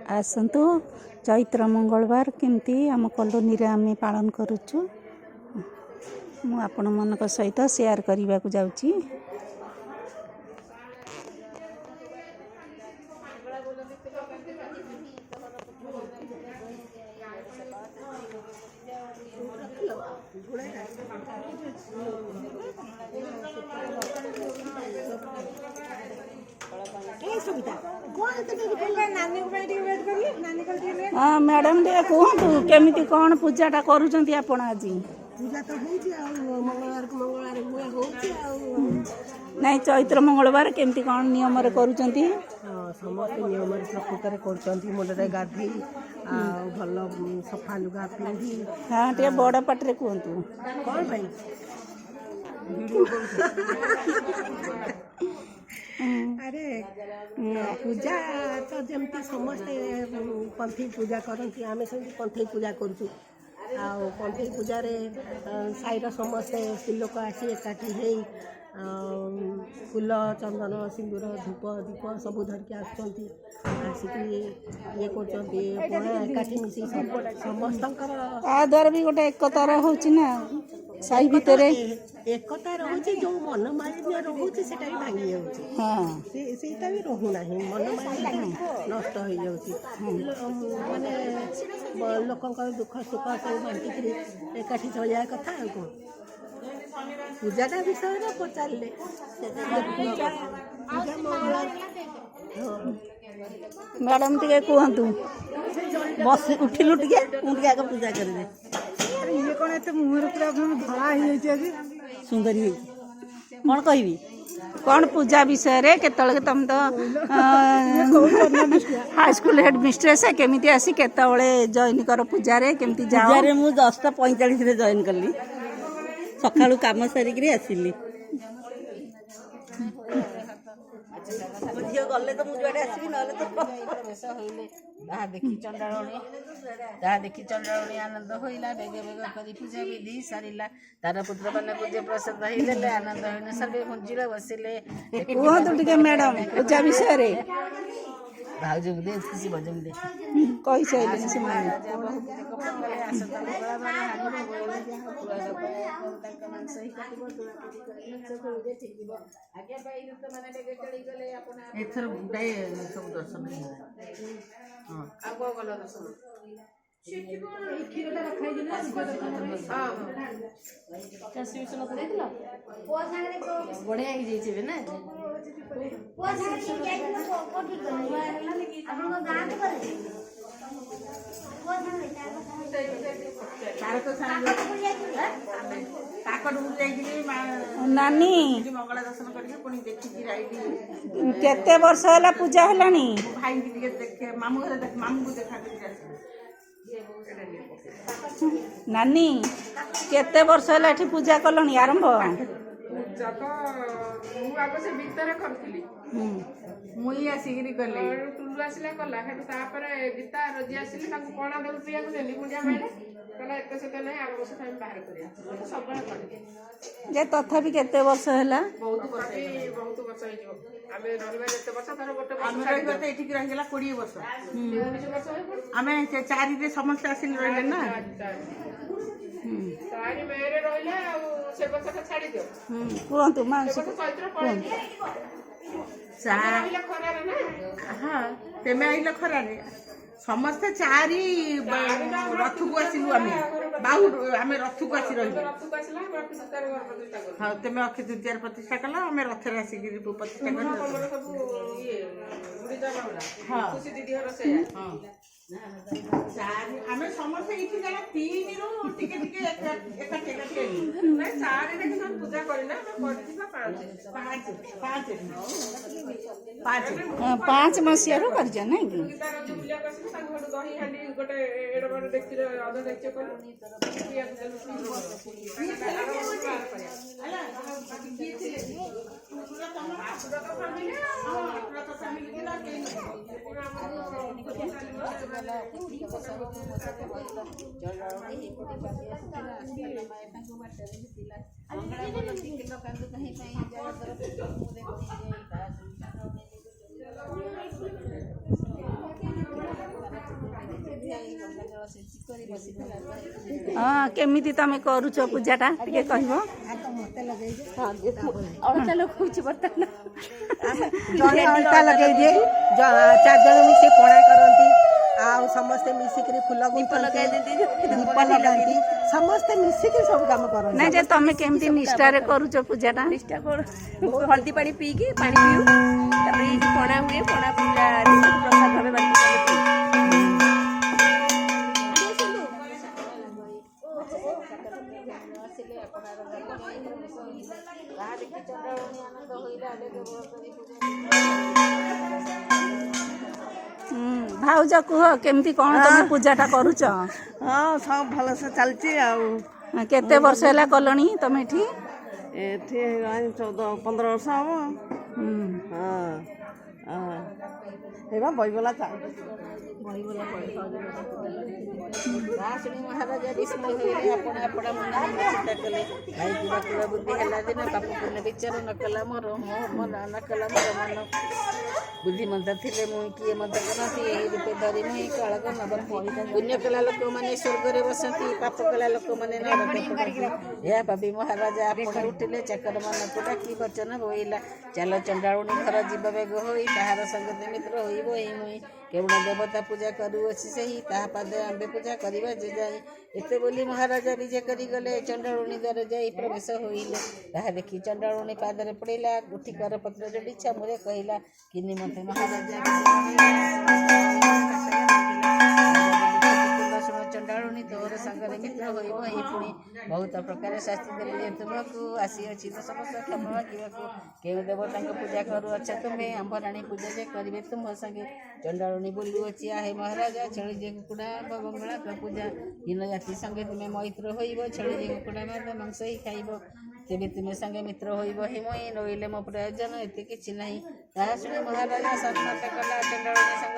आसतु चैत्र मंगलवार केमती आम कॉलोनी रे आम पालन करुचु मु आपण मन सहित शेयर करने को जाऊँगी। हाँ मैडम टे कहतु केमी कौन पूजाटा करुँच आपण आज पूजा तो मंगलवार को मंगलवार हुए हो नहीं चैत्र मंगलवार केमती कौन नियम करुँच समस्त नियम प्रकृत कर मुंडे गाधे भल सफा लुगा पिंधि हाँ टे बड़ पाटे कहतु कौन भाई अरे पूजा तो जमती समस्ते पंथी पूजा करती आम से पंथी पूजा करूँ पंथी पूजा साईर समस्ते स्त्री लोक आसी एकाठी हो फूल चंदन सिंदूर धूप दीप सब धरिकी आसिक ये करठी मिसी समस्त द्वारा भी गोटे एकतार होना साई भितर एकता रोचे जो मन मालिन्य रोचे से भांगी जाऊँगा भी रोना मन मालिन्य नष्ट हो जाऊँगी माने लोक दुख सुख सब बांटिक एकाठी चलिया कथा कौन पूजाटा विषय पचारे मैडम टे कहतु बस उठिलु टे आगे पूजा करेंगे ये कौन एत मुहर पूरा धड़ा हो सुंदरी कौन कहबी कौन पूजा विषय रे केतले तुम तो हाई स्कूल हेड मिस्ट्रेस केमिति आसी केतले जॉइन कर पूजा रे केमिति जाओ पूजा रे मु 10:45 रे जॉइन करली सकाळू काम सारिक आसिली झील गले तो मुझे आसबि ना देखी चंडाणी आनंद होइला बेग बेग कर पूजा विधि सारा तार पुत्र मैंने पूजे प्रसाद होइले आनंद होने सब मुंजिले बसिले कहतु टिके मैडम पूजा विषय रे भाउज दे खुशी भजन दे कही साइले से माने एथर गुटाए सब दर्शन बढ़िया ना नानी मंगला दर्शन केते वर्ष है पूजा है भाई देखे मामू मामू को देखा नानी केते वर्ष है पूजा कलनी आरंभ पूजा तो आगे से भीतर करथली मुई आसिक गली टुलु आसिला कला गीता रजी आसिले पणा देव पिया देली मुंडिया मारे कहला एत से नहीं आग वर्ष बाहर करिया सब जे तथापि केते वर्ष है बहुत वर्ष हो आमे रविवार एत वर्ष तार गोटे आमे रविवार तो एठिक रहिला 20 वर्ष 19 वर्ष हो आमे चारि रे समस्त आसिल रहले ना तारी मेरे रहले से वर्ष छाड़ी दियो कहतु मानसी चैत्र पड़े हाँ तेमे आइल खरारे समस्ते चारि रथ को आसिलु आमे बाहु आमे रथ को आसी रही हाँ तेमे अक्षय तृतीय प्रतिष्ठा कला आमे रथ रे आसी प्रतिष्ठा कर आमे समस्ते इठी जला 3 रु टिके टिके एकाठी ना 4 रे कि पूजा करिना पाँच मसीह रो कर जाना कि दही हांडी गोटे एड बड़ देखि अध देखि कर कहीं ହଁ କେମିତି ତମେ କରୁଛ ପୂଜାଟା ଟିକେ କହିବ? ମତେ ଲଗେଇଦିଏ ଅଳତା ଲଗଉଛି ବର୍ତ୍ତମାନ। ଜଣେ ଅଳତା ଲଗେଇଦିଏ 4 ଜଣ ମିଶି ପଣା କରନ୍ତି ଆଉ ସମସ୍ତେ ମିଶିକିରି ଫୁଲ ଗୁନ୍ଥନ୍ତି ଦୀପ ଲଗାନ୍ତି ସମସ୍ତେ ମିଶିକି ସବୁ କାମ କରନ୍ତି। ନାଇଁ ଯେ ତମେ କେମିତି ନିଷ୍ଠାରେ କରୁଛ ପୂଜାଟା? ନିଷ୍ଠା କଣ ହଳଦୀ ପାଣି ପିଇକି ପାଣି ପିଉ ତାପରେ ଏଇ ଯୋଉ ପଣା ହୁଏ ପଣା ପୂଜାରେ ପ୍ରସାଦ ଭାବେ ବାଣ୍ଟି ପିଉ। ଭାଉଜ କୁହ କେମିତି କଣ ତମେ ପୂଜାଟା କରୁଛ? ହଁ ସବୁ ଭଲସେ ଚାଲିଛି ଆଉ କେତେ ବର୍ଷ ହେଲା କଲଣି ତମେ ଏଠି? ଏଠି ହେଇଗଲାଣି 14-15 ବର୍ଷ ହବ। ହଁ ହେଇବା ବହିଗଲା ଚାଲୁଛି। ମହାରାଜା ବିସ୍ମୟ ହୋଇଲେ ଆପଣା ଆପଣା ମନରେ ଚିନ୍ତା କଲେ ଭାଇ କିବା କିବା ବୁଦ୍ଧି ହେଲା ଦିନ ପାପ ପୁଣ୍ୟ ବିଚାର ନ କଲା ମୋର ମନ ବୁଦ୍ଧିମନ୍ତ ଥିଲେ ମୁଇଁ କିଏ ମତ କରନ୍ତି ଏହି ରୂପେ ଧରି ମୁଇଁ କାଳକ ନବନ୍ତି ପୁଣ୍ୟ କଲା ଲୋକମାନେ ସ୍ୱର୍ଗରେ ବସନ୍ତି ପାପ କଲା ଲୋକମାନେ ନରକରେ ପଡ଼ନ୍ତି। ଏହା ଭାବି ମହାରାଜା ଆପଣ ଉଠିଲେ ଚାକର ମାନଙ୍କୁ ଡାକି ବଚନ ବୋଇଲା ଚାଲ ଚଣ୍ଡାଳୁଣୀ ଘର ଯିବ ବେଗ ହୋଇ ତାହାର ସଙ୍ଗତେ ମିତ୍ର ହୋଇବ ଏହି ମୁଇଁ କେବଳ ଦେବତା ପୂଜା କରୁଅଛି ସେହି ତାହା ପାଦେ ଆମ୍ବେ ପୂଜା କରିବା ଯେ ଯାଇ ଏତେ ବୋଲି ମହାରାଜା ବିଜେ କରିଗଲେ ଚଣ୍ଡାଳୁଣୀ ଦ୍ୱାର ଯାଇ ପ୍ରବେଶ ହୋଇଲେ। ତାହା ଦେଖି ଚଣ୍ଡାଳୁଣୀ ପାଦରେ ପଡ଼ିଲା ଉଠି କରପତ୍ର ଯୋଡ଼ି ଛାମୁରେ କହିଲା କି ନିମନ୍ତେ ମହାରାଜା ଚଣ୍ଡାଳୁଣୀ ତୋର ସାଙ୍ଗରେ ମିତ୍ର ହୋଇବ ଏହି ପୁଣି ବହୁତ ପ୍ରକାର ଶାସ୍ତି ଦେଲେ ଯେ ତୁମକୁ ଆସିଅଛି ଦୋଷ କ୍ଷମା ମାଗିବାକୁ କେଉଁ ଦେବତାଙ୍କ ପୂଜା କରୁଅଛ ତୁମେ ଆମ୍ଭରାଣୀ ପୂଜା ଯେ କରିବେ ତୁମ ସାଙ୍ଗେ ଚଣ୍ଡାଳୁଣୀ ବୋଲୁଅଛି ଆହେ ମହାରାଜା ଛେଳି ଯେ କୁକୁଡ଼ା ବଙ୍ଗଳାଙ୍କ ପୂଜା ଦିନ ଜାତି ସଙ୍ଗେ ତୁମେ ମୈତ୍ର ହୋଇବ ଛେଳି ଯେ କୁକୁଡ଼ା ମାଂସ ହିଁ ଖାଇବ ତେବେ ତୁମେ ସାଙ୍ଗେ ମିତ୍ର ହୋଇବ ହିଁ ମୁଇଁ ନୋଇଲେ ମୋ ପ୍ରୟୋଜନ ଏତେ କିଛି ନାହିଁ। ତାହା ଶୁଣି ମହାରାଜା ସମ୍ମତ କଲା ଚଣ୍ଡାଳୁଣୀ ସାଙ୍ଗ